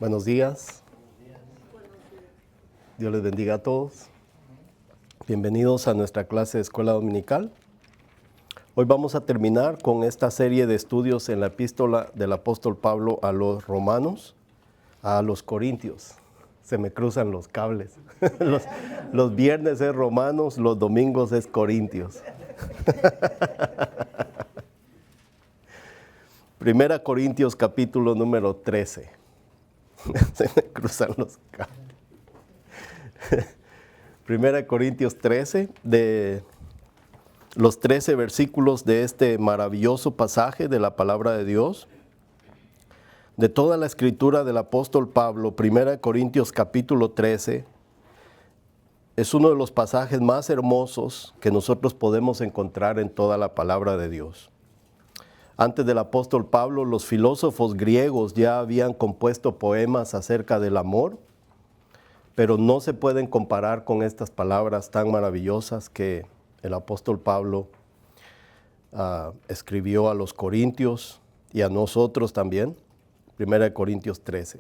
Buenos días. Dios les bendiga a todos. Bienvenidos a nuestra clase de Escuela Dominical. Hoy vamos a terminar con esta serie de estudios en la epístola del apóstol Pablo a los romanos, a los corintios. Se me cruzan los cables. Los viernes es romanos, los domingos es corintios. Primera Corintios capítulo número 13. Se me cruzan los cables. Primera Corintios 13, de los 13 versículos de este maravilloso pasaje de la palabra de Dios. De toda la escritura del apóstol Pablo, Primera Corintios capítulo 13, es uno de los pasajes más hermosos que nosotros podemos encontrar en toda la palabra de Dios. Antes del apóstol Pablo, los filósofos griegos ya habían compuesto poemas acerca del amor, pero no se pueden comparar con estas palabras tan maravillosas que el apóstol Pablo escribió a los corintios y a nosotros también. 1 Corintios 13.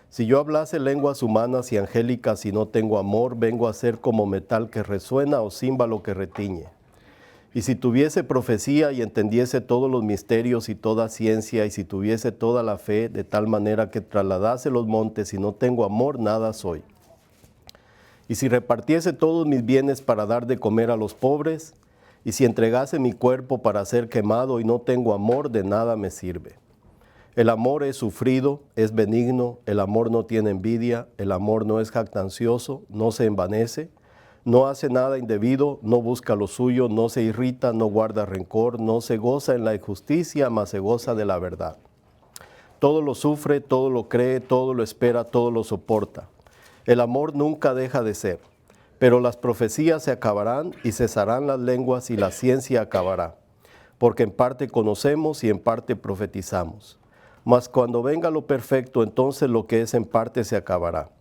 Si yo hablase lenguas humanas y angélicas y no tengo amor, vengo a ser como metal que resuena o címbalo que retiñe. Y si tuviese profecía y entendiese todos los misterios y toda ciencia, y si tuviese toda la fe, de tal manera que trasladase los montes y no tengo amor, nada soy. Y si repartiese todos mis bienes para dar de comer a los pobres, y si entregase mi cuerpo para ser quemado y no tengo amor, de nada me sirve. El amor es sufrido, es benigno, el amor no tiene envidia, el amor no es jactancioso, no se envanece, no hace nada indebido, no busca lo suyo, no se irrita, no guarda rencor, no se goza en la injusticia, mas se goza de la verdad. Todo lo sufre, todo lo cree, todo lo espera, todo lo soporta. El amor nunca deja de ser, pero las profecías se acabarán y cesarán las lenguas y la ciencia acabará, porque en parte conocemos y en parte profetizamos. Mas cuando venga lo perfecto, entonces lo que es en parte se acabará.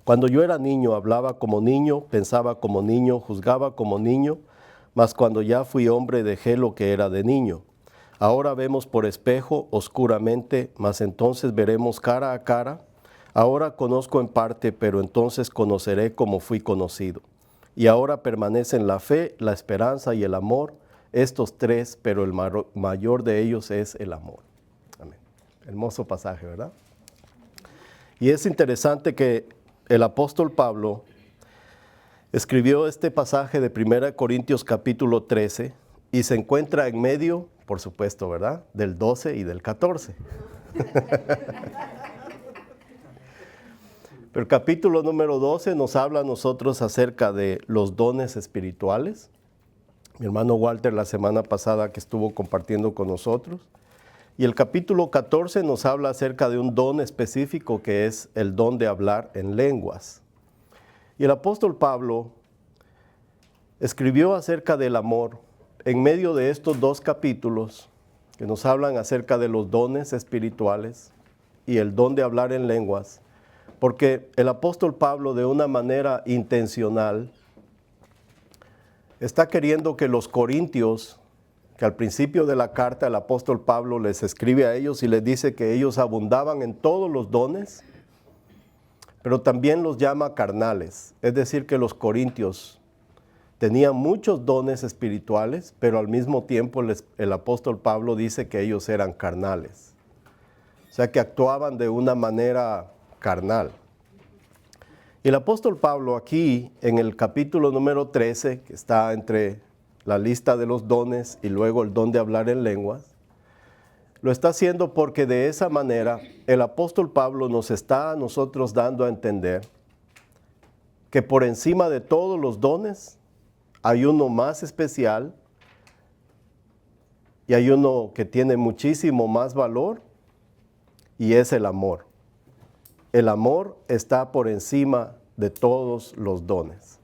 Cuando yo era niño, hablaba como niño, pensaba como niño, juzgaba como niño, mas cuando ya fui hombre dejé lo que era de niño. Ahora vemos por espejo, oscuramente, mas entonces veremos cara a cara. Ahora conozco en parte, pero entonces conoceré como fui conocido. Y ahora permanecen la fe, la esperanza y el amor, estos tres, pero el mayor de ellos es el amor. Amén. Hermoso pasaje, ¿verdad? Y es interesante que el apóstol Pablo escribió este pasaje de 1 Corintios capítulo 13 y se encuentra en medio, por supuesto, ¿verdad?, del 12 y del 14. Pero el capítulo número 12 nos habla a nosotros acerca de los dones espirituales. Mi hermano Walter la semana pasada que estuvo compartiendo con nosotros. Y el capítulo 14 nos habla acerca de un don específico que es el don de hablar en lenguas. Y el apóstol Pablo escribió acerca del amor en medio de estos dos capítulos que nos hablan acerca de los dones espirituales y el don de hablar en lenguas, porque el apóstol Pablo de una manera intencional está queriendo que los corintios, que al principio de la carta el apóstol Pablo les escribe a ellos y les dice que ellos abundaban en todos los dones, pero también los llama carnales. Es decir, que los corintios tenían muchos dones espirituales, pero al mismo tiempo el apóstol Pablo dice que ellos eran carnales. O sea, que actuaban de una manera carnal. Y el apóstol Pablo aquí, en el capítulo número 13, que está entre la lista de los dones y luego el don de hablar en lenguas, lo está haciendo porque de esa manera el apóstol Pablo nos está a nosotros dando a entender que por encima de todos los dones hay uno más especial y hay uno que tiene muchísimo más valor y es el amor. El amor está por encima de todos los dones.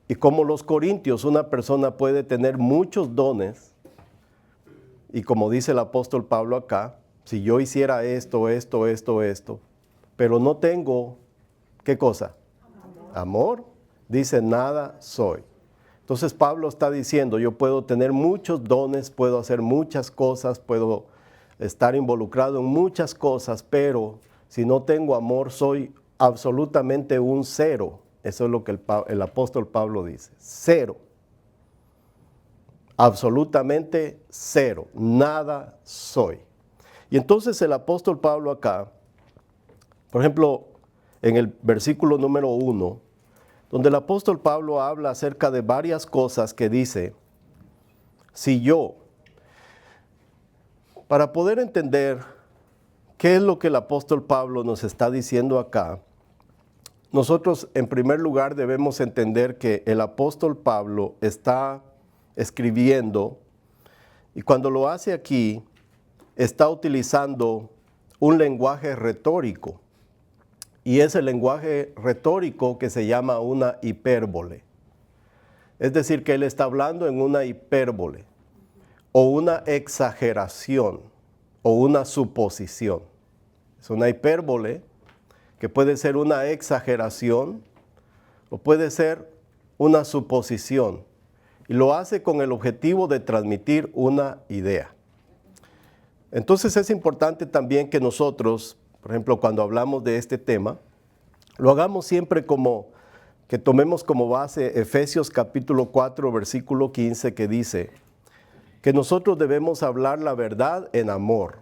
Y como los corintios, una persona puede tener muchos dones, y como dice el apóstol Pablo acá, si yo hiciera esto, pero no tengo, ¿qué cosa? Amor. Dice, nada soy. Entonces Pablo está diciendo, yo puedo tener muchos dones, puedo hacer muchas cosas, puedo estar involucrado en muchas cosas, pero si no tengo amor, soy absolutamente un cero. Eso es lo que el apóstol Pablo dice. Cero. Absolutamente cero. Nada soy. Y entonces el apóstol Pablo acá, por ejemplo, en el versículo número 1, donde el apóstol Pablo habla acerca de varias cosas que dice, si yo, para poder entender qué es lo que el apóstol Pablo nos está diciendo acá, nosotros en primer lugar debemos entender que el apóstol Pablo está escribiendo y cuando lo hace aquí está utilizando un lenguaje retórico y es el lenguaje retórico que se llama una hipérbole. Es decir, que él está hablando en una hipérbole o una exageración o una suposición. Es una hipérbole que puede ser una exageración o puede ser una suposición. Y lo hace con el objetivo de transmitir una idea. Entonces es importante también que nosotros, por ejemplo, cuando hablamos de este tema, lo hagamos siempre que tomemos como base Efesios capítulo 4, versículo 15, que dice que nosotros debemos hablar la verdad en amor,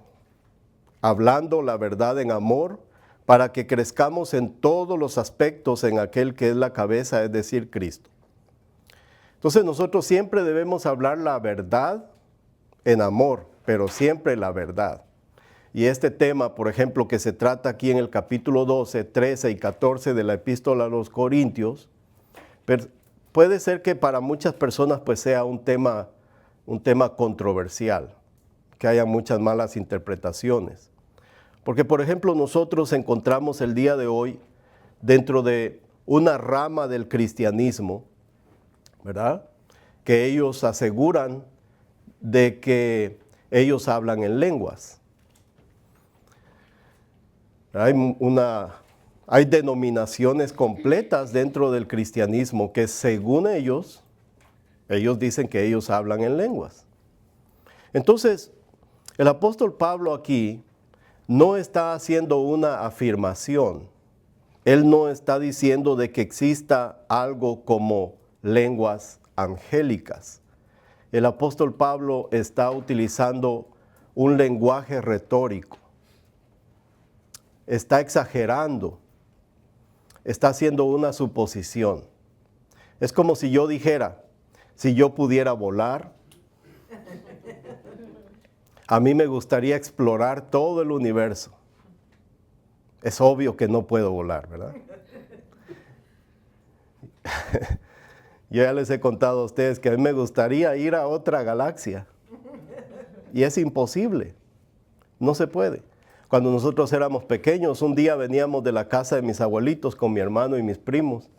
hablando la verdad en amor, para que crezcamos en todos los aspectos en aquel que es la cabeza, es decir, Cristo. Entonces nosotros siempre debemos hablar la verdad en amor, pero siempre la verdad. Y este tema, por ejemplo, que se trata aquí en el capítulo 12, 13 y 14 de la epístola a los Corintios, puede ser que para muchas personas pues sea un tema controversial, que haya muchas malas interpretaciones. Porque, por ejemplo, nosotros encontramos el día de hoy dentro de una rama del cristianismo, ¿verdad? Que ellos aseguran de que ellos hablan en lenguas. Hay denominaciones completas dentro del cristianismo que según ellos dicen que ellos hablan en lenguas. Entonces, el apóstol Pablo aquí no está haciendo una afirmación. Él no está diciendo de que exista algo como lenguas angélicas. El apóstol Pablo está utilizando un lenguaje retórico. Está exagerando. Está haciendo una suposición. Es como si yo dijera, si yo pudiera volar, a mí me gustaría explorar todo el universo. Es obvio que no puedo volar, ¿verdad? Yo ya les he contado a ustedes que a mí me gustaría ir a otra galaxia. Y es imposible. No se puede. Cuando nosotros éramos pequeños, un día veníamos de la casa de mis abuelitos con mi hermano y mis primos.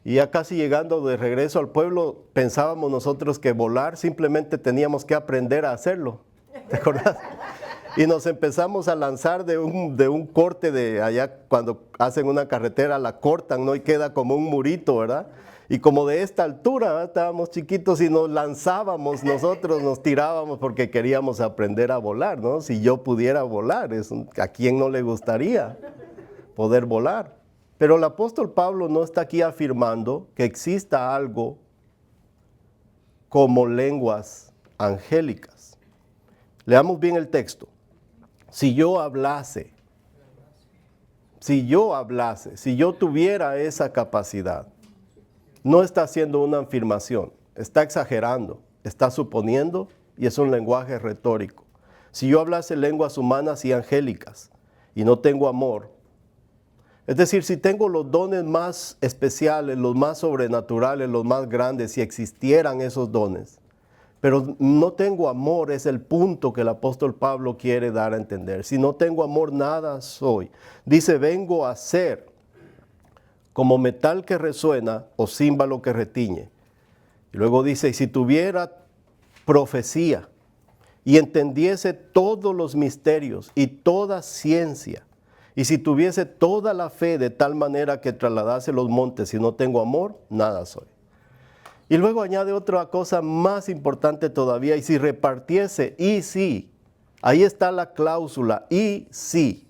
Y ya casi llegando de regreso al pueblo, pensábamos nosotros que volar simplemente teníamos que aprender a hacerlo. ¿Te acuerdas? Y nos empezamos a lanzar de un corte de allá, cuando hacen una carretera, la cortan, ¿no? Y queda como un murito, ¿verdad? Y como de esta altura, ¿verdad? Estábamos chiquitos y nos lanzábamos, nosotros nos tirábamos porque queríamos aprender a volar, ¿no? Si yo pudiera volar, ¿a quién no le gustaría poder volar? Pero el apóstol Pablo no está aquí afirmando que exista algo como lenguas angélicas. Leamos bien el texto. Si yo hablase, si yo tuviera esa capacidad, no está haciendo una afirmación, está exagerando, está suponiendo y es un lenguaje retórico. Si yo hablase lenguas humanas y angélicas y no tengo amor, es decir, si tengo los dones más especiales, los más sobrenaturales, los más grandes, si existieran esos dones, pero no tengo amor, es el punto que el apóstol Pablo quiere dar a entender. Si no tengo amor, nada soy. Dice, vengo a ser como metal que resuena o címbalo que retiñe. Y luego dice, y si tuviera profecía y entendiese todos los misterios y toda ciencia, y si tuviese toda la fe de tal manera que trasladase los montes y no tengo amor, nada soy. Y luego añade otra cosa más importante todavía, y si repartiese, y sí, ahí está la cláusula, y sí,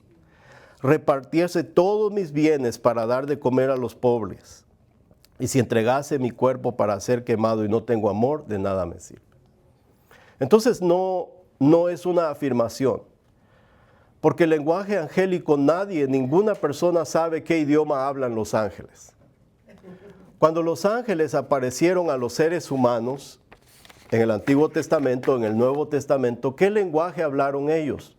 repartiese todos mis bienes para dar de comer a los pobres, y si entregase mi cuerpo para ser quemado y no tengo amor, de nada me sirve. Entonces no es una afirmación, porque el lenguaje angélico ninguna persona sabe qué idioma hablan los ángeles. Cuando los ángeles aparecieron a los seres humanos en el Antiguo Testamento, en el Nuevo Testamento, ¿qué lenguaje hablaron ellos?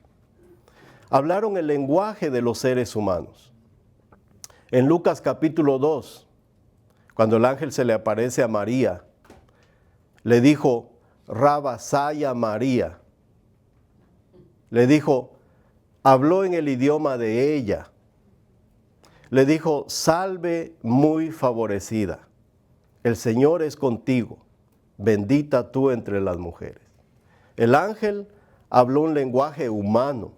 Hablaron el lenguaje de los seres humanos. En Lucas capítulo 2, cuando el ángel se le aparece a María, le dijo, Rabasaya María. Le dijo, habló en el idioma de ella. Le dijo, salve muy favorecida. El Señor es contigo. Bendita tú entre las mujeres. El ángel habló un lenguaje humano.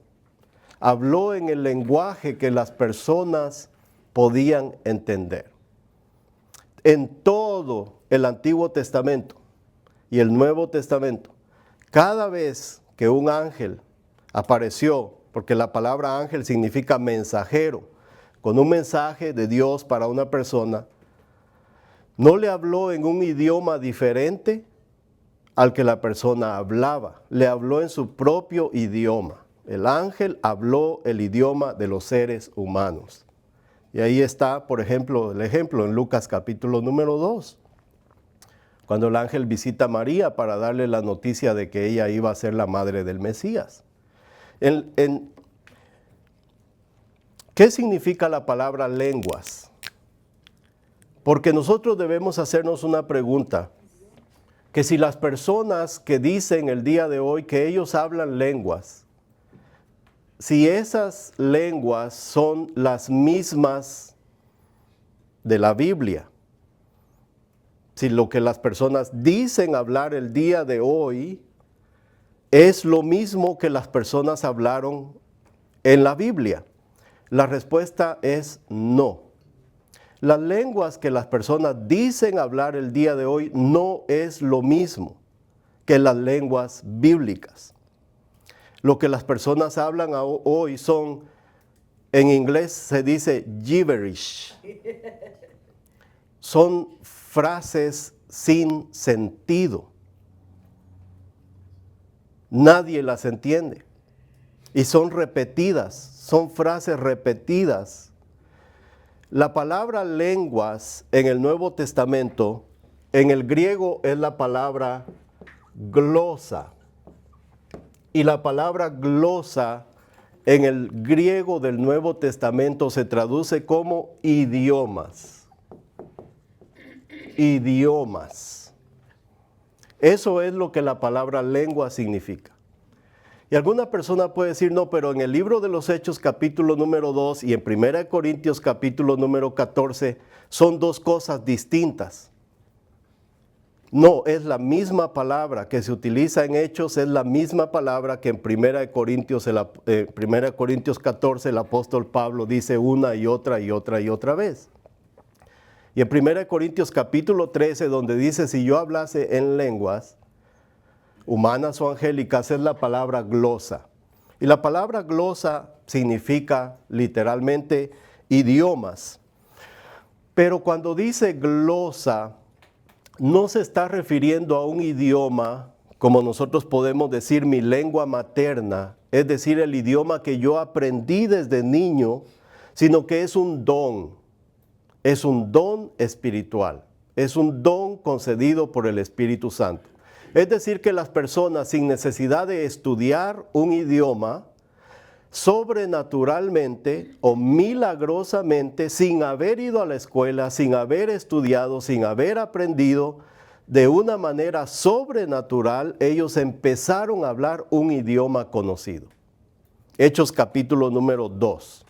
Habló en el lenguaje que las personas podían entender. En todo el Antiguo Testamento y el Nuevo Testamento, cada vez que un ángel apareció, porque la palabra ángel significa mensajero, con un mensaje de Dios para una persona, no le habló en un idioma diferente al que la persona hablaba, le habló en su propio idioma. El ángel habló el idioma de los seres humanos. Y ahí está, por ejemplo, el ejemplo en Lucas capítulo número 2, cuando el ángel visita a María para darle la noticia de que ella iba a ser la madre del Mesías. ¿Qué significa la palabra lenguas? Porque nosotros debemos hacernos una pregunta, que si las personas que dicen el día de hoy que ellos hablan lenguas, si esas lenguas son las mismas de la Biblia, si lo que las personas dicen hablar el día de hoy es lo mismo que las personas hablaron en la Biblia, la respuesta es no. Las lenguas que las personas dicen hablar el día de hoy no es lo mismo que las lenguas bíblicas. Lo que las personas hablan hoy son, en inglés se dice gibberish. Son frases sin sentido. Nadie las entiende. Y son repetidas, son frases repetidas. La palabra lenguas en el Nuevo Testamento, en el griego es la palabra glosa. Y la palabra glosa en el griego del Nuevo Testamento se traduce como idiomas. Idiomas. Eso es lo que la palabra lengua significa. Y alguna persona puede decir, no, pero en el libro de los Hechos capítulo número 2 y en 1 Corintios capítulo número 14 son dos cosas distintas. No, es la misma palabra que se utiliza en Hechos, es la misma palabra que en 1 Corintios 14 el apóstol Pablo dice una y otra y otra y otra vez. Y en 1 Corintios capítulo 13 donde dice, si yo hablase en lenguas humanas o angélicas, es la palabra glosa. Y la palabra glosa significa literalmente idiomas. Pero cuando dice glosa, no se está refiriendo a un idioma, como nosotros podemos decir mi lengua materna, es decir, el idioma que yo aprendí desde niño, sino que es un don espiritual, es un don concedido por el Espíritu Santo. Es decir, que las personas sin necesidad de estudiar un idioma, sobrenaturalmente o milagrosamente, sin haber ido a la escuela, sin haber estudiado, sin haber aprendido, de una manera sobrenatural, ellos empezaron a hablar un idioma conocido. Hechos capítulo número 2.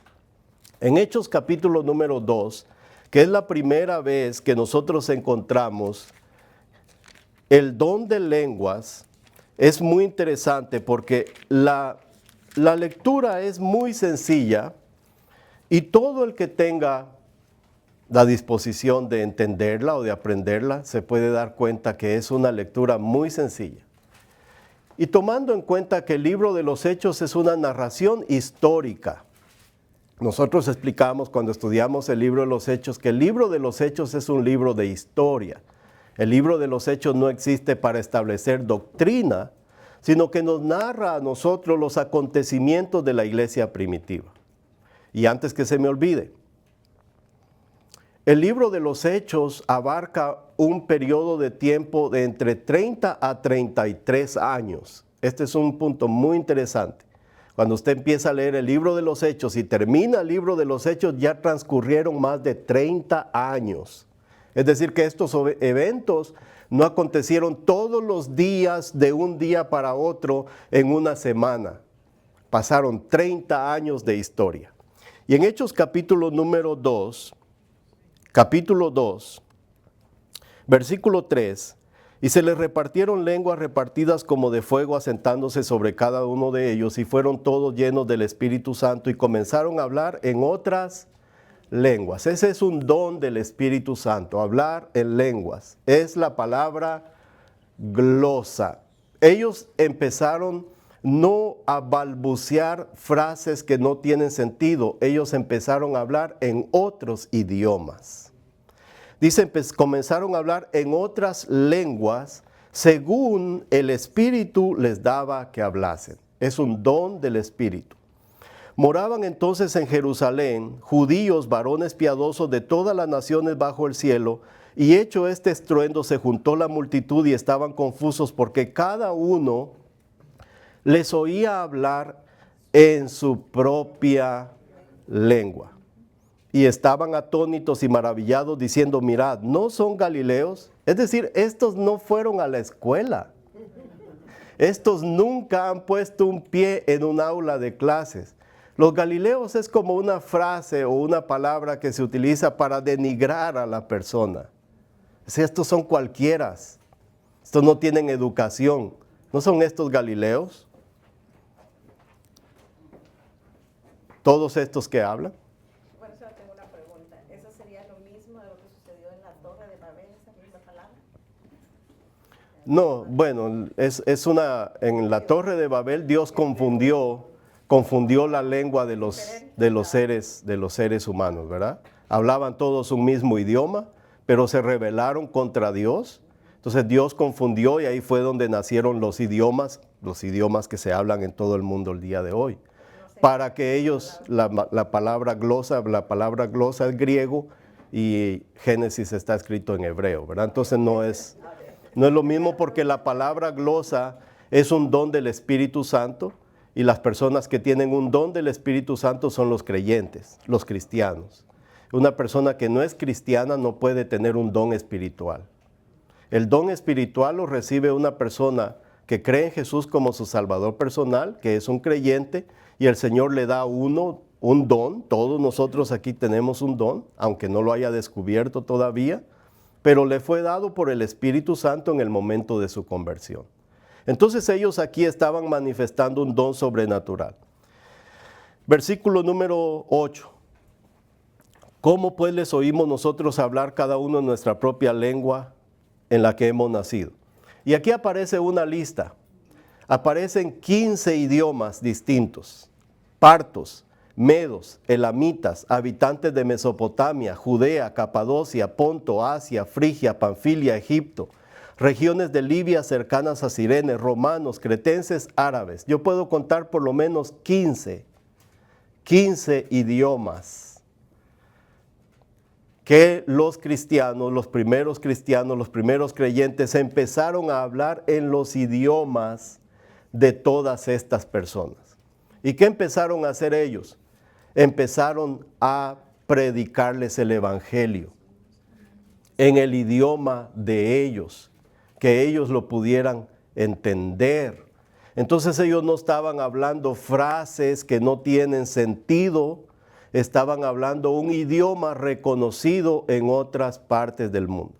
En Hechos capítulo número 2, que es la primera vez que nosotros encontramos el don de lenguas, es muy interesante porque la lectura es muy sencilla y todo el que tenga la disposición de entenderla o de aprenderla se puede dar cuenta que es una lectura muy sencilla. Y tomando en cuenta que el libro de los Hechos es una narración histórica, Nosotros explicamos cuando estudiamos el libro de los Hechos que el libro de los Hechos es un libro de historia. El libro de los Hechos no existe para establecer doctrina, sino que nos narra a nosotros los acontecimientos de la iglesia primitiva. Y antes que se me olvide, el libro de los Hechos abarca un periodo de tiempo de entre 30 a 33 años. Este es un punto muy interesante. Cuando usted empieza a leer el libro de los Hechos y termina el libro de los Hechos, ya transcurrieron más de 30 años. Es decir, que estos eventos no acontecieron todos los días de un día para otro en una semana. Pasaron 30 años de historia. Y en Hechos capítulo 2, versículo 3, y se les repartieron lenguas repartidas como de fuego asentándose sobre cada uno de ellos, y fueron todos llenos del Espíritu Santo y comenzaron a hablar en otras lenguas. Ese es un don del Espíritu Santo, hablar en lenguas. Es la palabra glosa. Ellos empezaron no a balbucear frases que no tienen sentido, ellos empezaron a hablar en otros idiomas. Dice, comenzaron a hablar en otras lenguas según el Espíritu les daba que hablasen. Es un don del Espíritu. Moraban entonces en Jerusalén judíos, varones piadosos de todas las naciones bajo el cielo, y hecho este estruendo se juntó la multitud y estaban confusos porque cada uno les oía hablar en su propia lengua. Y estaban atónitos y maravillados diciendo, mirad, ¿no son galileos? Es decir, estos no fueron a la escuela. Estos nunca han puesto un pie en un aula de clases. Los galileos es como una frase o una palabra que se utiliza para denigrar a la persona. Si estos son cualquieras, estos no tienen educación, ¿no son estos galileos? Todos estos que hablan. Por eso tengo una pregunta. ¿Eso sería lo mismo de lo que sucedió en la Torre de Babel, esa misma palabra? No, bueno, en la Torre de Babel Dios confundió la lengua de los seres humanos, ¿verdad? Hablaban todos un mismo idioma, pero se rebelaron contra Dios. Entonces Dios confundió y ahí fue donde nacieron los idiomas que se hablan en todo el mundo el día de hoy. Para que ellos, la palabra glosa es griego y Génesis está escrito en hebreo, ¿verdad? Entonces no es lo mismo, porque la palabra glosa es un don del Espíritu Santo y las personas que tienen un don del Espíritu Santo son los creyentes, los cristianos. Una persona que no es cristiana no puede tener un don espiritual. El don espiritual lo recibe una persona que cree en Jesús como su Salvador personal, que es un creyente, y el Señor le da un don. Todos nosotros aquí tenemos un don, aunque no lo haya descubierto todavía, pero le fue dado por el Espíritu Santo en el momento de su conversión. Entonces ellos aquí estaban manifestando un don sobrenatural. Versículo número 8. ¿Cómo pues les oímos nosotros hablar cada uno en nuestra propia lengua en la que hemos nacido? Y aquí aparece una lista. Aparecen 15 idiomas distintos: partos, medos, elamitas, habitantes de Mesopotamia, Judea, Capadocia, Ponto, Asia, Frigia, Panfilia, Egipto, regiones de Libia cercanas a Cirene, romanos, cretenses, árabes. Yo puedo contar por lo menos 15 idiomas que los cristianos, los primeros creyentes empezaron a hablar en los idiomas de todas estas personas. ¿Y qué empezaron a hacer ellos? Empezaron a predicarles el evangelio en el idioma de ellos, que ellos lo pudieran entender. Entonces ellos no estaban hablando frases que no tienen sentido, estaban hablando un idioma reconocido en otras partes del mundo.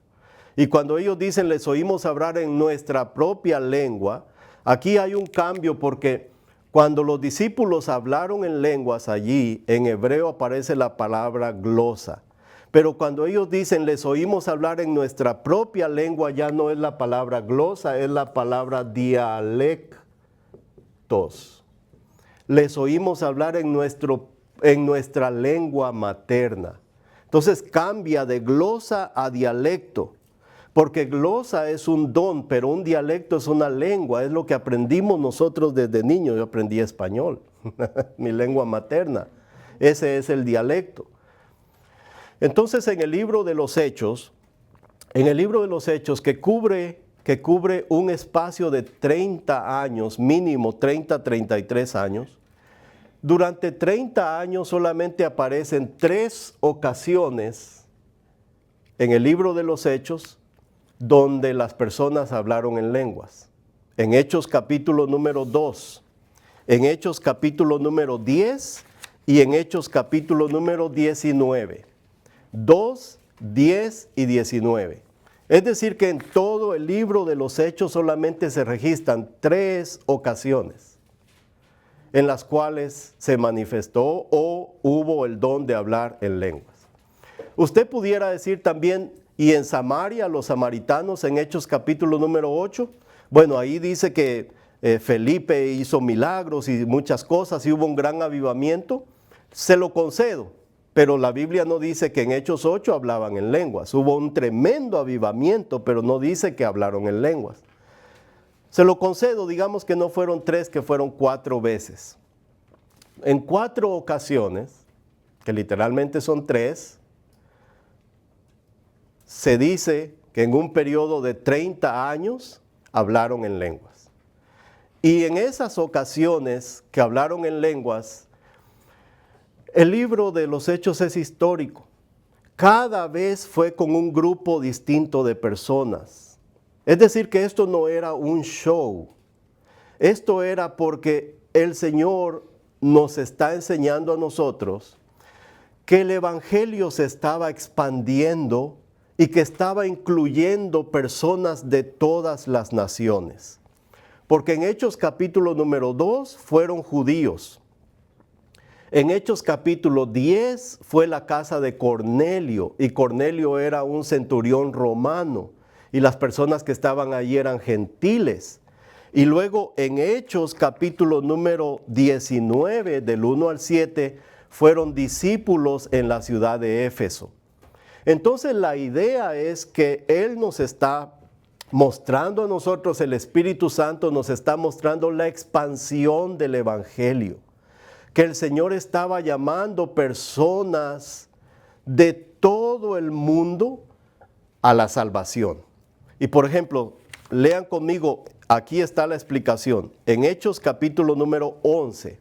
Y cuando ellos dicen, les oímos hablar en nuestra propia lengua, aquí hay un cambio, porque cuando los discípulos hablaron en lenguas allí, en hebreo aparece la palabra glosa. Pero cuando ellos dicen, les oímos hablar en nuestra propia lengua, ya no es la palabra glosa, es la palabra dialectos. Les oímos hablar en en nuestra lengua materna. Entonces cambia de glosa a dialecto, porque glosa es un don, pero un dialecto es una lengua, es lo que aprendimos nosotros desde niños. Yo aprendí español, mi lengua materna, ese es el dialecto. Entonces en el libro de los Hechos, que cubre un espacio de 30 años, mínimo 30, 33 años, durante 30 años solamente aparecen 3 ocasiones en el libro de los Hechos donde las personas hablaron en lenguas. En Hechos capítulo número 2, en Hechos capítulo número 10 y en Hechos capítulo número 19. 2, 10 y 19. Es decir que en todo el libro de los Hechos solamente se registran 3 ocasiones en las cuales se manifestó o hubo el don de hablar en lenguas. Usted pudiera decir también, y en Samaria, los samaritanos en Hechos capítulo número 8, bueno, ahí dice que Felipe hizo milagros y muchas cosas y hubo un gran avivamiento, se lo concedo, pero la Biblia no dice que en Hechos 8 hablaban en lenguas, hubo un tremendo avivamiento, pero no dice que hablaron en lenguas. Se lo concedo, digamos que no fueron 3, que fueron 4 veces. En 4 ocasiones, que literalmente son 3, se dice que en un periodo de 30 años hablaron en lenguas. Y en esas ocasiones que hablaron en lenguas, el libro de los Hechos es histórico. Cada vez fue con un grupo distinto de personas. Es decir, que esto no era un show. Esto era porque el Señor nos está enseñando a nosotros que el Evangelio se estaba expandiendo y que estaba incluyendo personas de todas las naciones. Porque en Hechos capítulo número 2 fueron judíos. En Hechos capítulo 10 fue la casa de Cornelio, y Cornelio era un centurión romano, y las personas que estaban allí eran gentiles. Y luego en Hechos capítulo número 19, del 1 al 7, fueron discípulos en la ciudad de Éfeso. Entonces la idea es que Él nos está mostrando a nosotros, el Espíritu Santo nos está mostrando la expansión del Evangelio, que el Señor estaba llamando personas de todo el mundo a la salvación. Y por ejemplo, lean conmigo, aquí está la explicación, en Hechos capítulo número 11.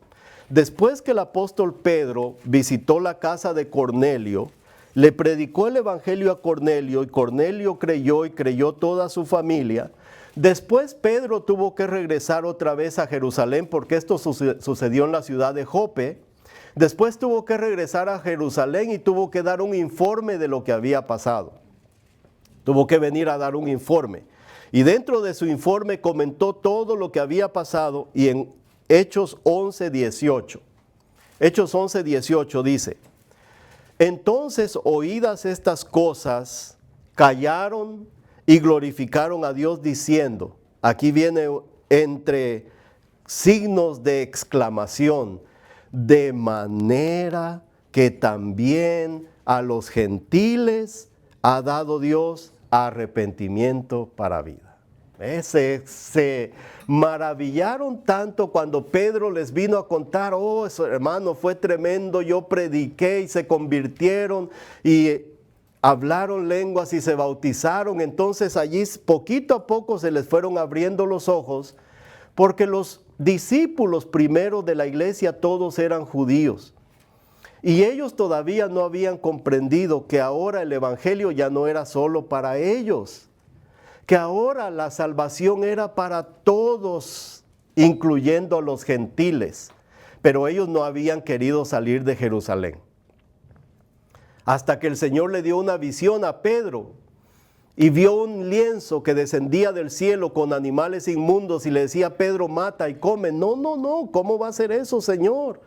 Después que el apóstol Pedro visitó la casa de Cornelio, le predicó el evangelio a Cornelio, y Cornelio creyó y creyó toda su familia. Después Pedro tuvo que regresar otra vez a Jerusalén, porque esto sucedió en la ciudad de Jope. Después tuvo que regresar a Jerusalén y tuvo que dar un informe de lo que había pasado. Tuvo que venir a dar un informe. Y dentro de su informe comentó todo lo que había pasado, y en Hechos 11:18. Hechos 11:18 dice: entonces, oídas estas cosas, callaron y glorificaron a Dios diciendo, aquí viene entre signos de exclamación, de manera que también a los gentiles ha dado Dios arrepentimiento para vida. Se maravillaron tanto cuando Pedro les vino a contar, oh, eso, hermano, fue tremendo, yo prediqué y se convirtieron y hablaron lenguas y se bautizaron. Entonces allí poquito a poco se les fueron abriendo los ojos, porque los discípulos primeros de la iglesia todos eran judíos. Y ellos todavía no habían comprendido que ahora el evangelio ya no era solo para ellos, que ahora la salvación era para todos, incluyendo a los gentiles. Pero ellos no habían querido salir de Jerusalén. Hasta que el Señor le dio una visión a Pedro y vio un lienzo que descendía del cielo con animales inmundos y le decía: Pedro, mata y come. No, ¿cómo va a ser eso, Señor?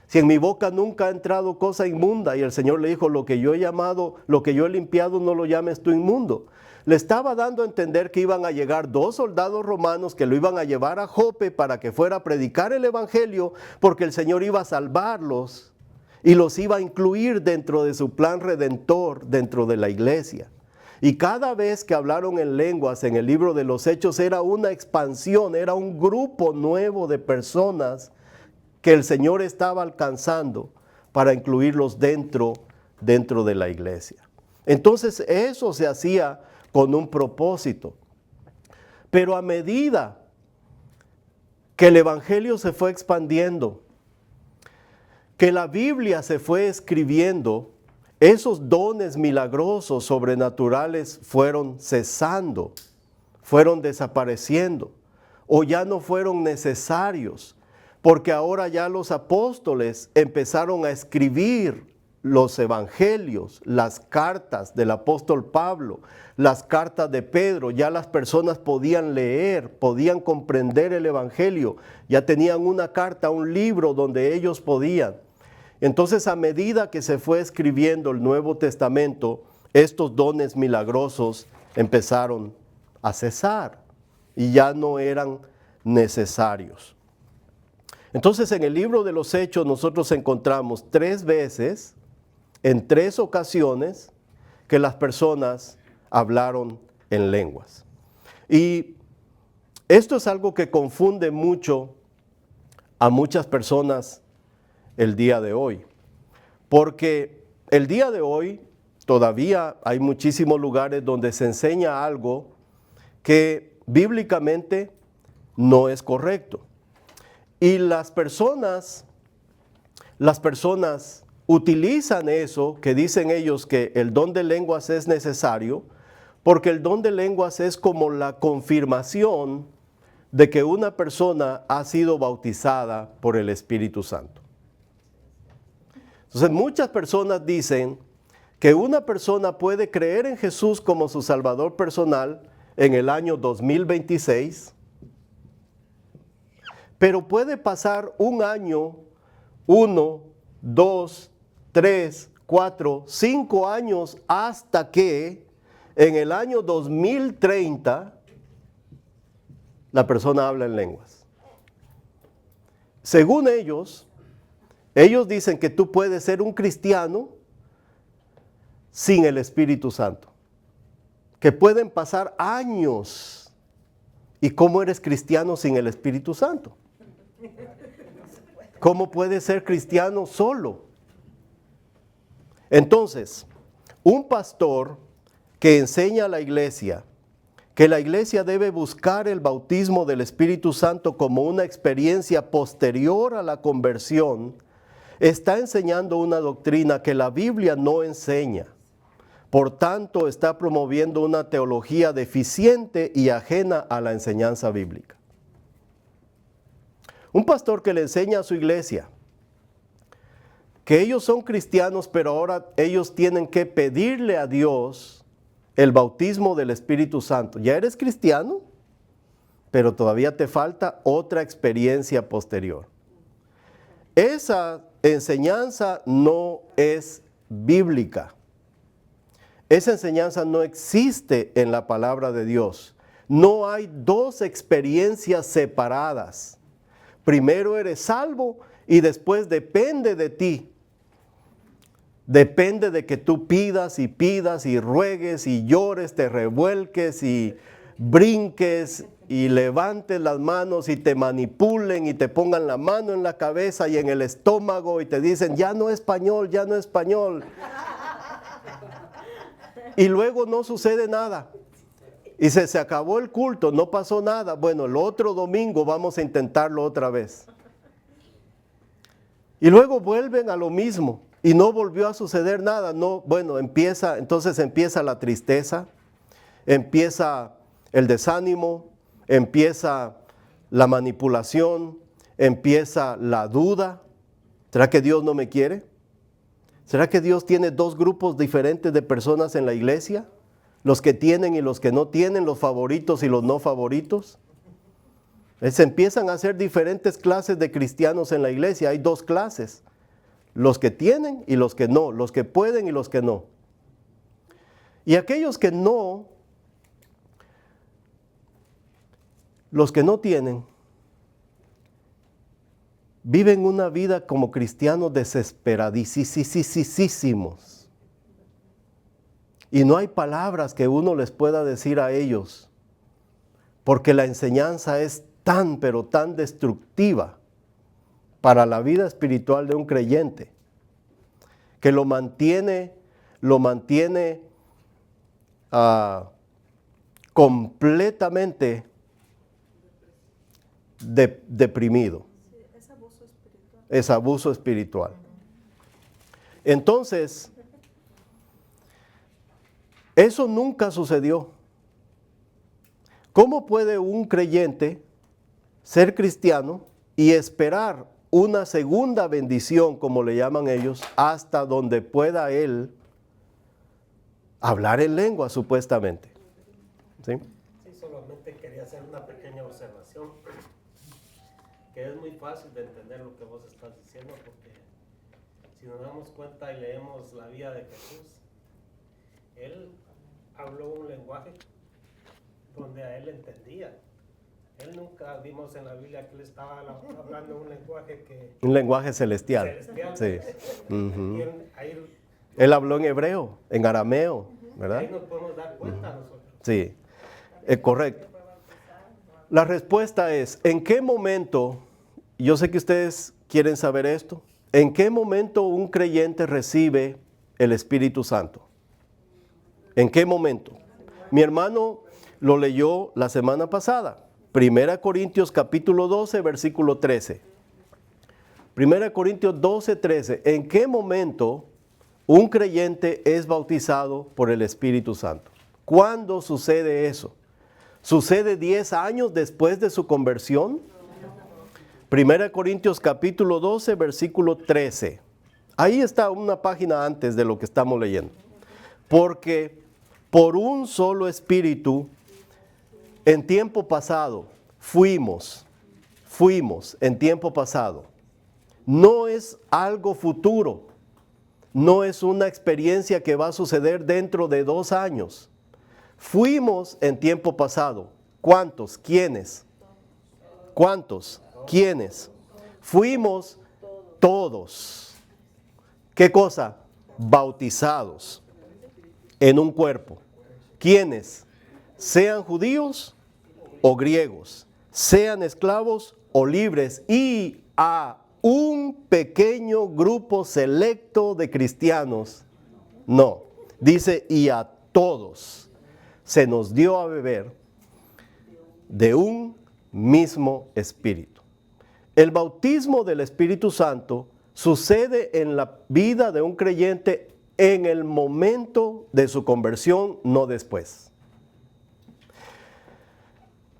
Si en mi boca nunca ha entrado cosa inmunda. Y el Señor le dijo: lo que yo he limpiado, no lo llames tú inmundo. Le estaba dando a entender que iban a llegar 2 soldados romanos que lo iban a llevar a Jope para que fuera a predicar el evangelio, porque el Señor iba a salvarlos y los iba a incluir dentro de su plan redentor, dentro de la iglesia. Y cada vez que hablaron en lenguas en el libro de los Hechos era una expansión, era un grupo nuevo de personas que el Señor estaba alcanzando para incluirlos dentro de la iglesia. Entonces eso se hacía con un propósito. Pero a medida que el Evangelio se fue expandiendo, que la Biblia se fue escribiendo, esos dones milagrosos, sobrenaturales, fueron cesando, fueron desapareciendo, o ya no fueron necesarios, porque ahora ya los apóstoles empezaron a escribir los evangelios, las cartas del apóstol Pablo, las cartas de Pedro. Ya las personas podían leer, podían comprender el evangelio, ya tenían una carta, un libro donde ellos podían. Entonces, a medida que se fue escribiendo el Nuevo Testamento, estos dones milagrosos empezaron a cesar y ya no eran necesarios. Entonces, en el libro de los Hechos nosotros encontramos 3 veces, en 3 ocasiones, que las personas hablaron en lenguas. Y esto es algo que confunde mucho a muchas personas el día de hoy, porque el día de hoy todavía hay muchísimos lugares donde se enseña algo que bíblicamente no es correcto. Y las personas utilizan eso, que dicen ellos que el don de lenguas es necesario, porque el don de lenguas es como la confirmación de que una persona ha sido bautizada por el Espíritu Santo. Entonces muchas personas dicen que una persona puede creer en Jesús como su Salvador personal en el año 2026, pero puede pasar un año, 1, 2, 3, 4, 5 años hasta que en el año 2030 la persona habla en lenguas. Según ellos dicen que tú puedes ser un cristiano sin el Espíritu Santo, que pueden pasar años. ¿Y cómo eres cristiano sin el Espíritu Santo? ¿Cómo puedes ser cristiano solo? Entonces, un pastor que enseña a la iglesia que la iglesia debe buscar el bautismo del Espíritu Santo como una experiencia posterior a la conversión, está enseñando una doctrina que la Biblia no enseña. Por tanto, está promoviendo una teología deficiente y ajena a la enseñanza bíblica. Un pastor que le enseña a su iglesia que ellos son cristianos, pero ahora ellos tienen que pedirle a Dios el bautismo del Espíritu Santo. Ya eres cristiano, pero todavía te falta otra experiencia posterior. Esa enseñanza no es bíblica. Esa enseñanza no existe en la palabra de Dios. No hay 2 experiencias separadas. Primero eres salvo y después depende de ti. Depende de que tú pidas y ruegues y llores, te revuelques y brinques y levantes las manos y te manipulen y te pongan la mano en la cabeza y en el estómago y te dicen, ya no español, ya no español. Y luego no sucede nada. Y se acabó el culto, no pasó nada. Bueno, el otro domingo vamos a intentarlo otra vez. Y luego vuelven a lo mismo. Y no volvió a suceder nada. No, bueno, entonces empieza la tristeza, empieza el desánimo, empieza la manipulación, empieza la duda. ¿Será que Dios no me quiere? ¿Será que Dios tiene 2 grupos diferentes de personas en la iglesia? Los que tienen y los que no tienen, los favoritos y los no favoritos. Se empiezan a hacer diferentes clases de cristianos en la iglesia. Hay 2 clases. Los que tienen y los que no, los que pueden y los que no. Y aquellos que no, los que no tienen, viven una vida como cristianos desesperadísimos. Y no hay palabras que uno les pueda decir a ellos, porque la enseñanza es tan, pero tan destructiva para la vida espiritual de un creyente, que lo mantiene completamente deprimido. Es abuso espiritual. Es abuso espiritual. Entonces, eso nunca sucedió. ¿Cómo puede un creyente ser cristiano y esperar una segunda bendición, como le llaman ellos, hasta donde pueda él hablar en lengua, supuestamente? ¿Sí? Sí, solamente quería hacer una pequeña observación, que es muy fácil de entender lo que vos estás diciendo, porque si nos damos cuenta y leemos la vida de Jesús, él habló un lenguaje donde a él entendía. Él nunca vimos en la Biblia que él estaba hablando un lenguaje que... Un lenguaje celestial. Sí. Y Él habló en hebreo, en arameo, ¿verdad? ahí nos podemos dar cuenta nosotros. Sí, correcto. La respuesta es, ¿en qué momento, yo sé que ustedes quieren saber esto, ¿en qué momento un creyente recibe el Espíritu Santo? ¿En qué momento? Mi hermano lo leyó la semana pasada, 1 Corintios capítulo 12, versículo 13. 1 Corintios 12, 13. ¿En qué momento un creyente es bautizado por el Espíritu Santo? ¿Cuándo sucede eso? ¿Sucede 10 años después de su conversión? 1 Corintios capítulo 12, versículo 13. Ahí está una página antes de lo que estamos leyendo. Porque por un solo Espíritu, en tiempo pasado, fuimos en tiempo pasado. No es algo futuro. No es una experiencia que va a suceder dentro de 2 años. Fuimos en tiempo pasado. ¿Cuántos? ¿Quiénes? ¿Cuántos? ¿Quiénes? Fuimos todos. ¿Qué cosa? Bautizados en un cuerpo. ¿Quiénes? Sean judíos o griegos, sean esclavos o libres, y a un pequeño grupo selecto de cristianos. No, dice, y a todos se nos dio a beber de un mismo espíritu. El bautismo del Espíritu Santo sucede en la vida de un creyente en el momento de su conversión, no después.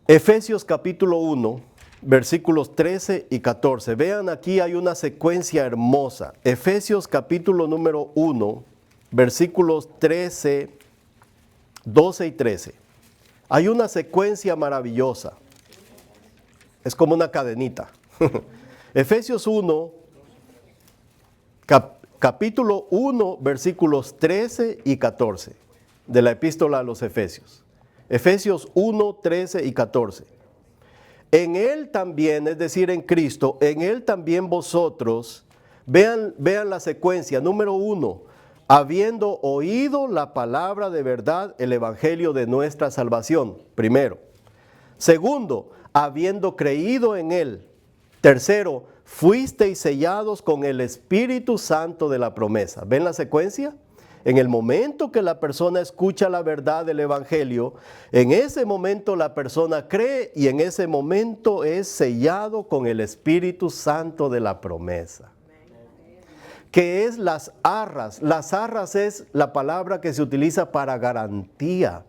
Efesios capítulo 1, versículos 13 y 14. Vean, aquí hay una secuencia hermosa. Efesios capítulo número 1, versículos 13, 12 y 13. Hay una secuencia maravillosa. Es como una cadenita. Efesios 1, capítulo 1, versículos 13 y 14 de la epístola a los Efesios. Efesios 1, 13 y 14. En Él también, es decir, en Cristo, en Él también vosotros, vean la secuencia. Número 1, habiendo oído la palabra de verdad, el evangelio de nuestra salvación. Primero. Segundo, habiendo creído en Él. Tercero, fuisteis sellados con el Espíritu Santo de la promesa. ¿Ven la secuencia? En el momento que la persona escucha la verdad del evangelio, en ese momento la persona cree y en ese momento es sellado con el Espíritu Santo de la promesa. ¿Qué es las arras? Las arras es la palabra que se utiliza para garantía,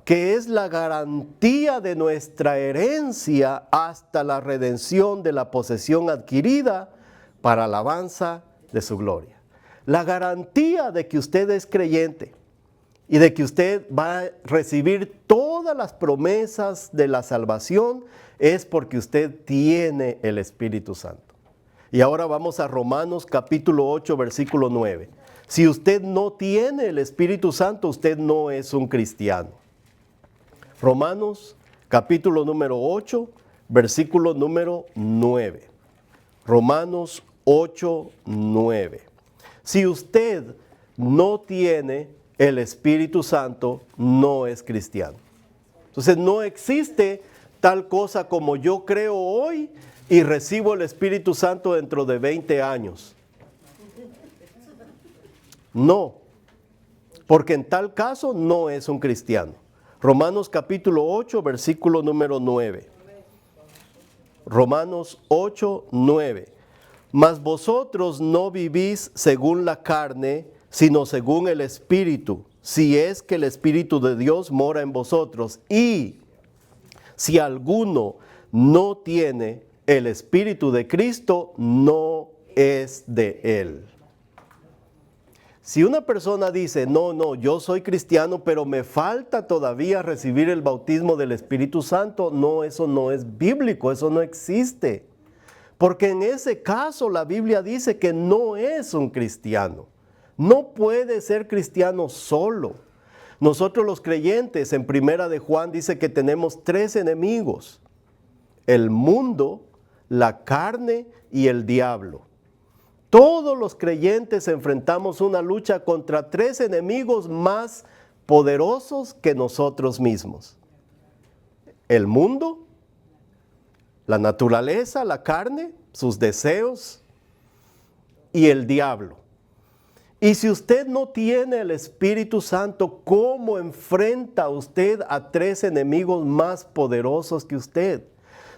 que es la garantía de nuestra herencia hasta la redención de la posesión adquirida para alabanza de su gloria. La garantía de que usted es creyente y de que usted va a recibir todas las promesas de la salvación es porque usted tiene el Espíritu Santo. Y ahora vamos a Romanos capítulo 8, versículo 9. Si usted no tiene el Espíritu Santo, usted no es un cristiano. Romanos capítulo número 8, versículo número 9. Romanos 8:9. Si usted no tiene el Espíritu Santo, no es cristiano. Entonces no existe tal cosa como yo creo hoy y recibo el Espíritu Santo dentro de 20 años. No, porque en tal caso no es un cristiano. Romanos capítulo 8, versículo número 9. Romanos 8:9. Mas vosotros no vivís según la carne, sino según el Espíritu, si es que el Espíritu de Dios mora en vosotros. Y si alguno no tiene el Espíritu de Cristo, no es de él. Si una persona dice, no, yo soy cristiano, pero me falta todavía recibir el bautismo del Espíritu Santo, no, eso no es bíblico, eso no existe. Porque en ese caso la Biblia dice que no es un cristiano. No puede ser cristiano solo. Nosotros los creyentes en Primera de Juan dice que tenemos 3 enemigos: el mundo, la carne y el diablo. Todos los creyentes enfrentamos una lucha contra 3 enemigos más poderosos que nosotros mismos: el mundo, la naturaleza, la carne, sus deseos y el diablo. Y si usted no tiene el Espíritu Santo, ¿cómo enfrenta usted a 3 enemigos más poderosos que usted?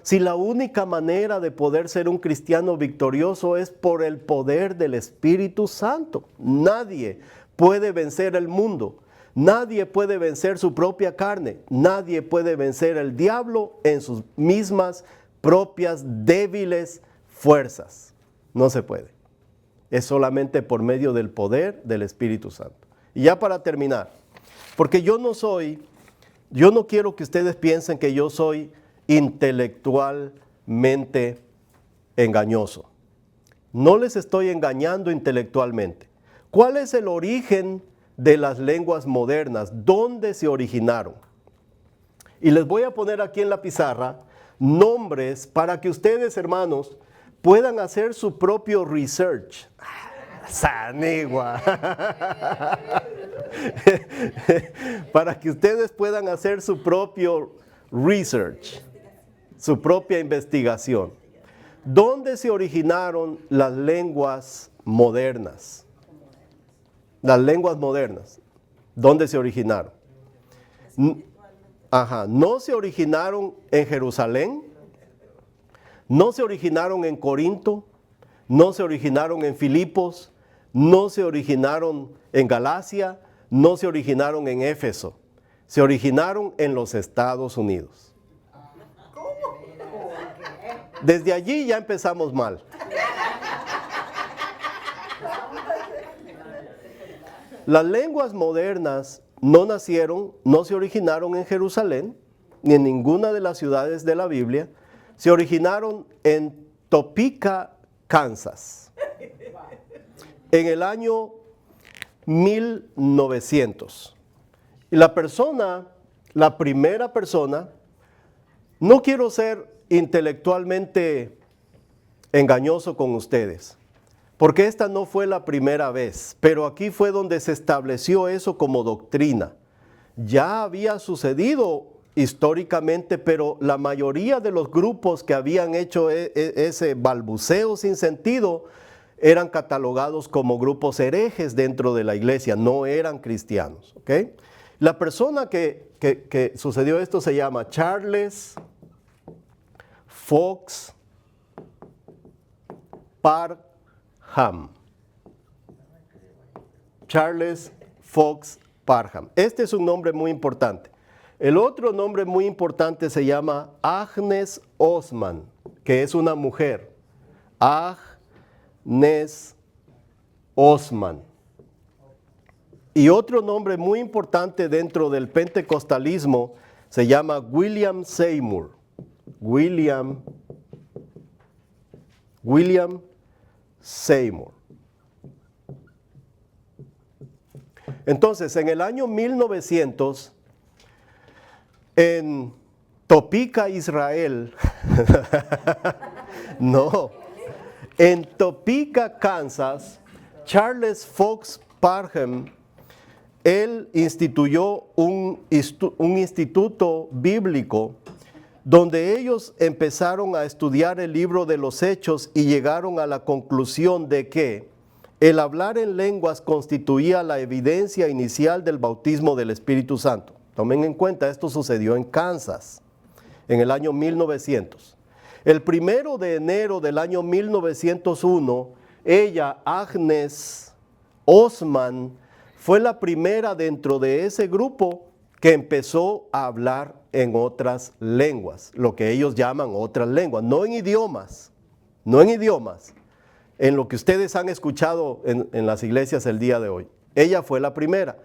Si la única manera de poder ser un cristiano victorioso es por el poder del Espíritu Santo. Nadie puede vencer el mundo. Nadie puede vencer su propia carne. Nadie puede vencer el diablo en sus mismas propias débiles fuerzas. No se puede. Es solamente por medio del poder del Espíritu Santo. Y ya para terminar, porque yo no quiero que ustedes piensen que yo soy intelectualmente engañoso. No les estoy engañando intelectualmente. ¿Cuál es el origen de las lenguas modernas? ¿Dónde se originaron? Y les voy a poner aquí en la pizarra nombres para que ustedes, hermanos, puedan hacer su propio research. Sanigua. Para que ustedes puedan hacer su propio research, su propia investigación. ¿Dónde se originaron las lenguas modernas? Las lenguas modernas. ¿Dónde se originaron? No se originaron en Jerusalén. No se originaron en Corinto, no se originaron en Filipos, no se originaron en Galacia, no se originaron en Éfeso. Se originaron en los Estados Unidos. Desde allí ya empezamos mal. Las lenguas modernas no se originaron en Jerusalén, ni en ninguna de las ciudades de la Biblia. Se originaron en Topeka, Kansas, en el año 1900. Y la primera persona, no quiero ser intelectualmente engañoso con ustedes, porque esta no fue la primera vez, pero aquí fue donde se estableció eso como doctrina. Ya había sucedido históricamente, pero la mayoría de los grupos que habían hecho ese balbuceo sin sentido eran catalogados como grupos herejes dentro de la iglesia, no eran cristianos. ¿Okay? La persona que sucedió esto se llama Charles Fox Parham. Charles Fox Parham. Este es un nombre muy importante. El otro nombre muy importante se llama Agnes Osman, que es una mujer. Agnes Osman. Y otro nombre muy importante dentro del pentecostalismo se llama William Seymour. William Seymour. Entonces, en el año 1900, en Topeka, Israel, no, En Topeka, Kansas, Charles Fox Parham, él instituyó un instituto bíblico donde ellos empezaron a estudiar el libro de los Hechos y llegaron a la conclusión de que el hablar en lenguas constituía la evidencia inicial del bautismo del Espíritu Santo. Tomen en cuenta, esto sucedió en Kansas, en el año 1900. El 1 de enero del año 1901, ella, Agnes Osman, fue la primera dentro de ese grupo que empezó a hablar en otras lenguas, lo que ellos llaman otras lenguas, no en idiomas, en lo que ustedes han escuchado en las iglesias el día de hoy. Ella fue la primera.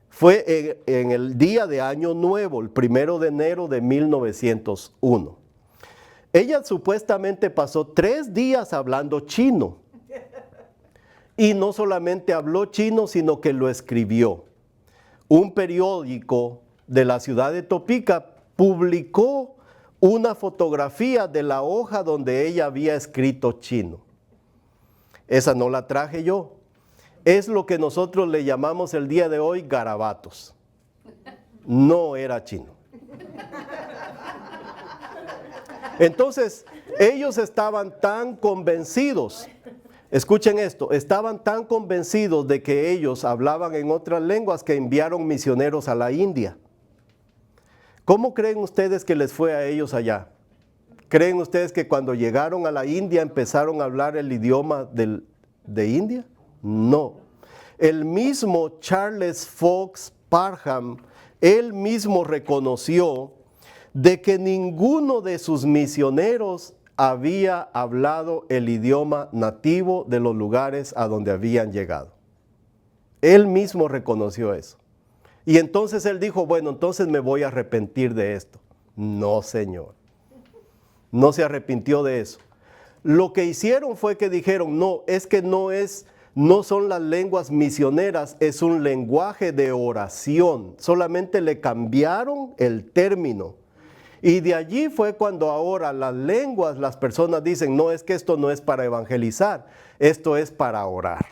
Fue en el día de Año Nuevo, el 1 de enero de 1901. Ella supuestamente pasó 3 días hablando chino. Y no solamente habló chino, sino que lo escribió. Un periódico de la ciudad de Topeka publicó una fotografía de la hoja donde ella había escrito chino. Esa no la traje yo. Es lo que nosotros le llamamos el día de hoy garabatos. No era chino. Entonces, ellos estaban tan convencidos, escuchen esto, estaban tan convencidos de que ellos hablaban en otras lenguas que enviaron misioneros a la India. ¿Cómo creen ustedes que les fue a ellos allá? ¿Creen ustedes que cuando llegaron a la India empezaron a hablar el idioma de India? No. El mismo Charles Fox Parham, él mismo reconoció de que ninguno de sus misioneros había hablado el idioma nativo de los lugares a donde habían llegado. Él mismo reconoció eso. Y entonces él dijo, bueno, entonces me voy a arrepentir de esto. No, Señor. No se arrepintió de eso. Lo que hicieron fue que dijeron, no, es que no son las lenguas misioneras, es un lenguaje de oración. Solamente le cambiaron el término. Y de allí fue cuando ahora las lenguas, las personas dicen, no, es que esto no es para evangelizar, esto es para orar.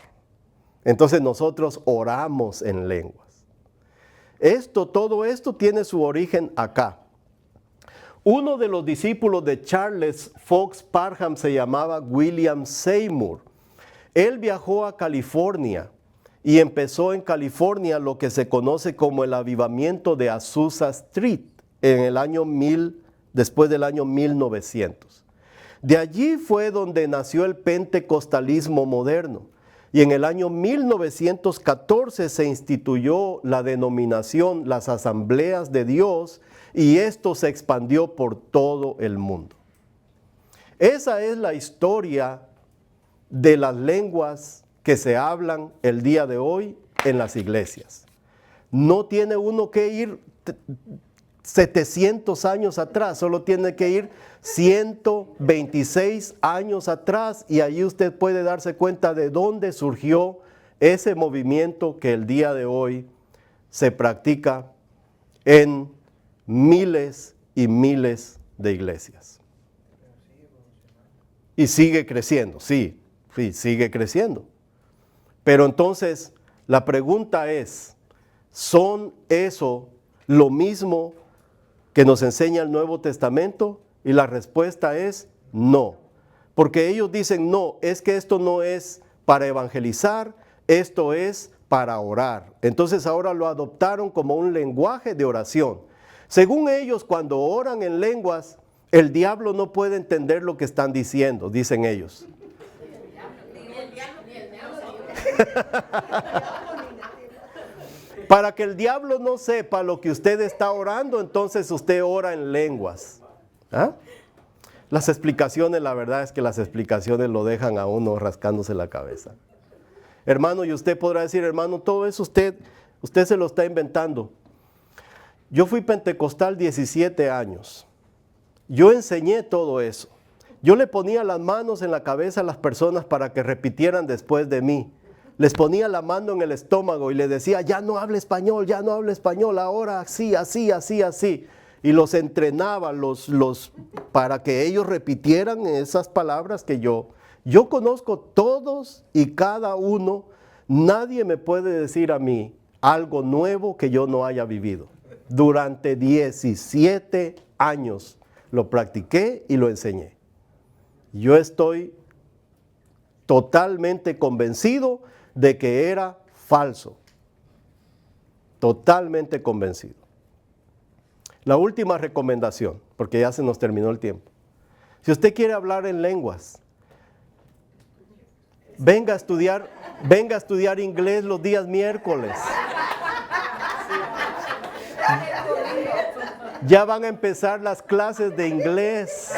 Entonces nosotros oramos en lenguas. Todo esto tiene su origen acá. Uno de los discípulos de Charles Fox Parham se llamaba William Seymour. Él viajó a California y empezó en California lo que se conoce como el avivamiento de Azusa Street en el año después del año 1900. De allí fue donde nació el pentecostalismo moderno. Y en el año 1914 se instituyó la denominación las Asambleas de Dios y esto se expandió por todo el mundo. Esa es la historia de las lenguas que se hablan el día de hoy en las iglesias. No tiene uno que ir 700 años atrás, solo tiene que ir 126 años atrás y allí usted puede darse cuenta de dónde surgió ese movimiento que el día de hoy se practica en miles y miles de iglesias. Y sigue creciendo, sí, sigue creciendo. Pero entonces la pregunta es, ¿son eso lo mismo que nos enseña el Nuevo Testamento? Y la respuesta es no. Porque ellos dicen, no, es que esto no es para evangelizar, esto es para orar. Entonces ahora lo adoptaron como un lenguaje de oración. Según ellos, cuando oran en lenguas, el diablo no puede entender lo que están diciendo, dicen ellos. Para que el diablo no sepa lo que usted está orando, entonces usted ora en lenguas. ¿Ah? Las explicaciones, la verdad es que las explicaciones lo dejan a uno rascándose la cabeza. Hermano, y usted podrá decir, hermano, todo eso usted se lo está inventando. Yo fui pentecostal 17 años. Yo enseñé todo eso. Yo le ponía las manos en la cabeza a las personas para que repitieran después de mí. Les ponía la mano en el estómago y les decía, ya no hable español, ahora así, así, así, así. Y los entrenaba para que ellos repitieran esas palabras que yo Yo conozco todos y cada uno. Nadie me puede decir a mí algo nuevo que yo no haya vivido. Durante 17 años lo practiqué y lo enseñé. Yo estoy totalmente convencido de que era falso. Totalmente convencido. La última recomendación, porque ya se nos terminó el tiempo. Si usted quiere hablar en lenguas, venga a estudiar inglés los días miércoles. Ya van a empezar las clases de inglés.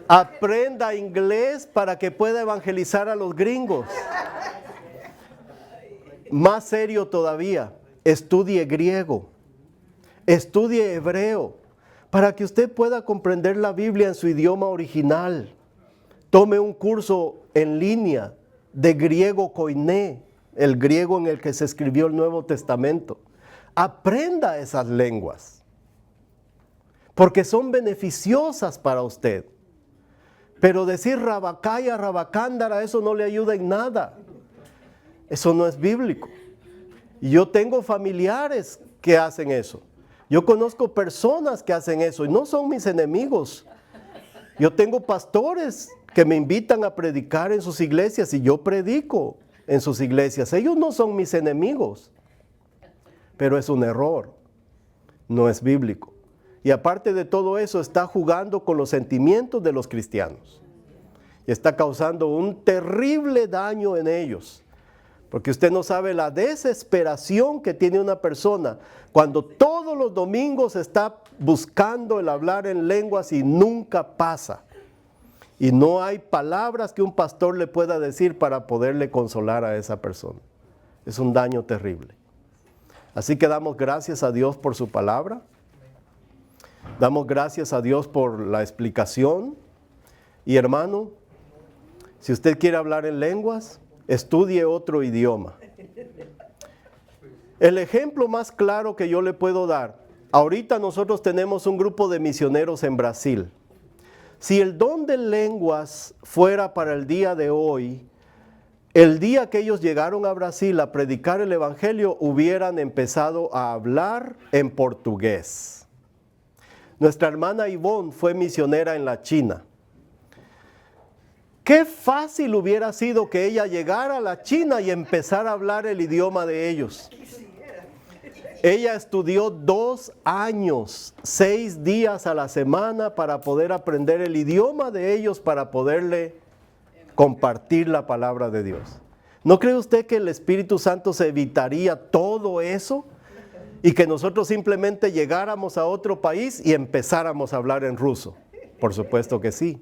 Aprenda inglés para que pueda evangelizar a los gringos. Más serio todavía, estudie griego, estudie hebreo, para que usted pueda comprender la Biblia en su idioma original. Tome un curso en línea de griego koiné, el griego en el que se escribió el Nuevo Testamento. Aprenda esas lenguas, porque son beneficiosas para usted. Pero decir rabacaya, rabacándara, eso no le ayuda en nada. Eso no es bíblico. Y yo tengo familiares que hacen eso. Yo conozco personas que hacen eso y no son mis enemigos. Yo tengo pastores que me invitan a predicar en sus iglesias y yo predico en sus iglesias. Ellos no son mis enemigos, pero es un error. No es bíblico. Y aparte de todo eso, está jugando con los sentimientos de los cristianos. Y está causando un terrible daño en ellos. Porque usted no sabe la desesperación que tiene una persona cuando todos los domingos está buscando el hablar en lenguas y nunca pasa. Y no hay palabras que un pastor le pueda decir para poderle consolar a esa persona. Es un daño terrible. Así que damos gracias a Dios por su palabra. Damos gracias a Dios por la explicación. Y hermano, si usted quiere hablar en lenguas, estudie otro idioma. El ejemplo más claro que yo le puedo dar, ahorita nosotros tenemos un grupo de misioneros en Brasil. Si el don de lenguas fuera para el día de hoy, el día que ellos llegaron a Brasil a predicar el evangelio, hubieran empezado a hablar en portugués. Nuestra hermana Ivonne fue misionera en la China. Qué fácil hubiera sido que ella llegara a la China y empezara a hablar el idioma de ellos. Ella estudió 2 años, 6 días a la semana para poder aprender el idioma de ellos, para poderle compartir la palabra de Dios. ¿No cree usted que el Espíritu Santo se evitaría todo eso? Y que nosotros simplemente llegáramos a otro país y empezáramos a hablar en ruso. Por supuesto que sí.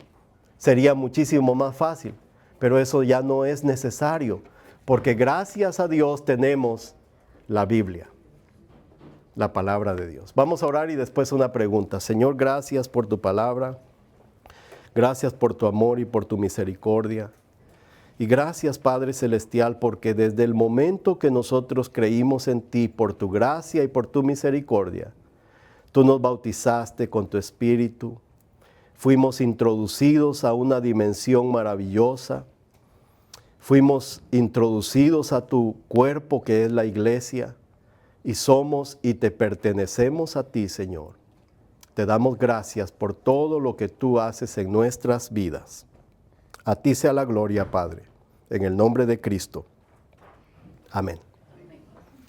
Sería muchísimo más fácil, pero eso ya no es necesario, porque gracias a Dios tenemos la Biblia, la palabra de Dios. Vamos a orar y después una pregunta. Señor, gracias por tu palabra, gracias por tu amor y por tu misericordia. Y gracias, Padre Celestial, porque desde el momento que nosotros creímos en ti, por tu gracia y por tu misericordia, tú nos bautizaste con tu Espíritu. Fuimos introducidos a una dimensión maravillosa. Fuimos introducidos a tu cuerpo que es la iglesia. Y somos y te pertenecemos a ti, Señor. Te damos gracias por todo lo que tú haces en nuestras vidas. A ti sea la gloria, Padre. En el nombre de Cristo. Amén.